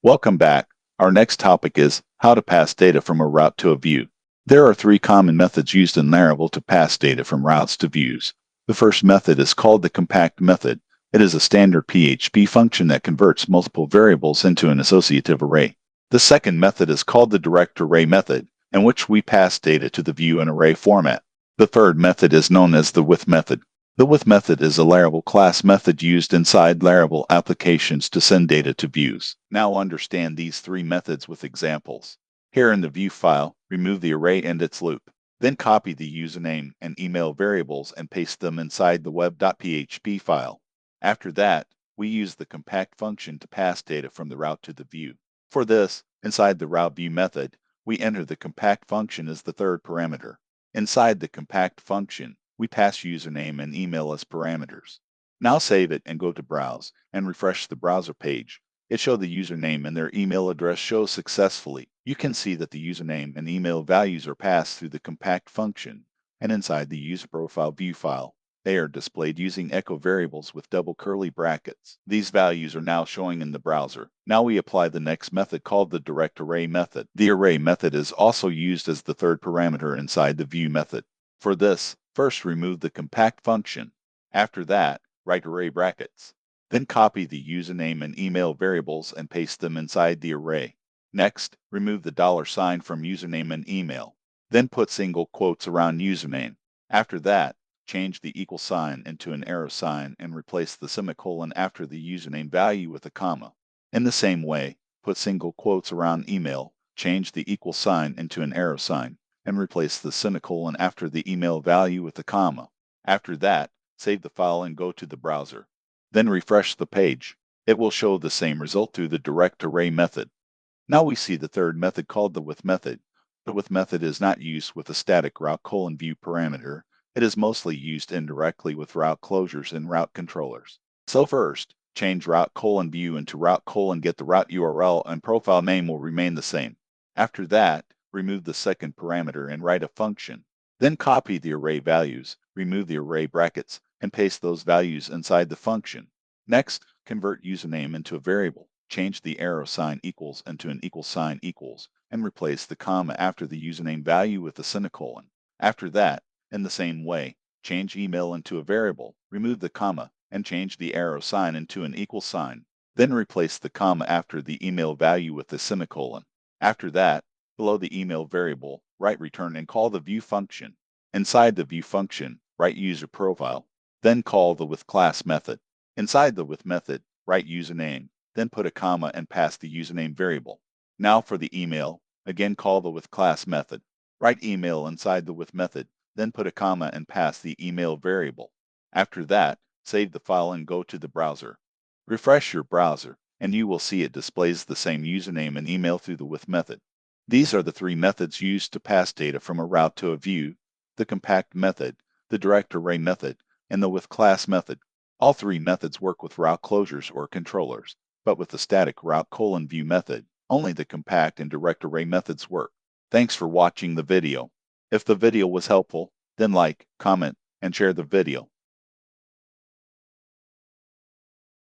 Welcome back. Our next topic is how to pass data from a route to a view. There are three common methods used in Laravel to pass data from routes to views. The first method is called the compact method. It is a standard PHP function that converts multiple variables into an associative array. The second method is called the direct array method, in which we pass data to the view in array format. The third method is known as the with method. The with method is a Laravel class method used inside Laravel applications to send data to views. Now understand these three methods with examples. Here in the view file, remove the array and its loop. Then copy the username and email variables and paste them inside the web.php file. After that, we use the compact function to pass data from the route to the view. For this, inside the route view method, we enter the compact function as the third parameter. Inside the compact function, we pass username and email as parameters. Now save it and go to Browse and refresh the browser page. It showed the username and their email address shows successfully. You can see that the username and email values are passed through the compact function and inside the user profile view file. They are displayed using echo variables with double curly brackets. These values are now showing in the browser. Now we apply the next method called the direct array method. The array method is also used as the third parameter inside the view method. For this, first remove the compact function. After that, write array brackets. Then copy the username and email variables and paste them inside the array. Next, remove the $sign from username and email. Then put single quotes around username. After that, change the equal sign into an arrow sign and replace the semicolon after the username value with a comma. In the same way, put single quotes around email, change the equal sign into an arrow sign, and replace the semicolon after the email value with a comma. After that, save the file and go to the browser. Then refresh the page. It will show the same result through the direct array method. Now we see the third method called the with method. The with method is not used with a static route view parameter. It is mostly used indirectly with route closures and route controllers. So first, change route view into route get the route URL and profile name will remain the same. After that, remove the second parameter and write a function. Then copy the array values, remove the array brackets, and paste those values inside the function. Next, convert username into a variable. Change the arrow sign equals into an equal sign equals, and replace the comma after the username value with a semicolon. After that, in the same way, change email into a variable, remove the comma, and change the arrow sign into an equal sign. Then replace the comma after the email value with a semicolon. After that, below the email variable, write return and call the view function. Inside the view function, write user profile, then call the with class method. Inside the with method, write username, then put a comma and pass the username variable. Now for the email, again call the with class method. Write email inside the with method, then put a comma and pass the email variable. After that, save the file and go to the browser. Refresh your browser, and you will see it displays the same username and email through the with method. These are the three methods used to pass data from a route to a view: the compact method, the direct array method, and the with class method. All three methods work with route closures or controllers, but with the static route view method, only the compact and direct array methods work. Thanks for watching the video. If the video was helpful, then like, comment, and share the video.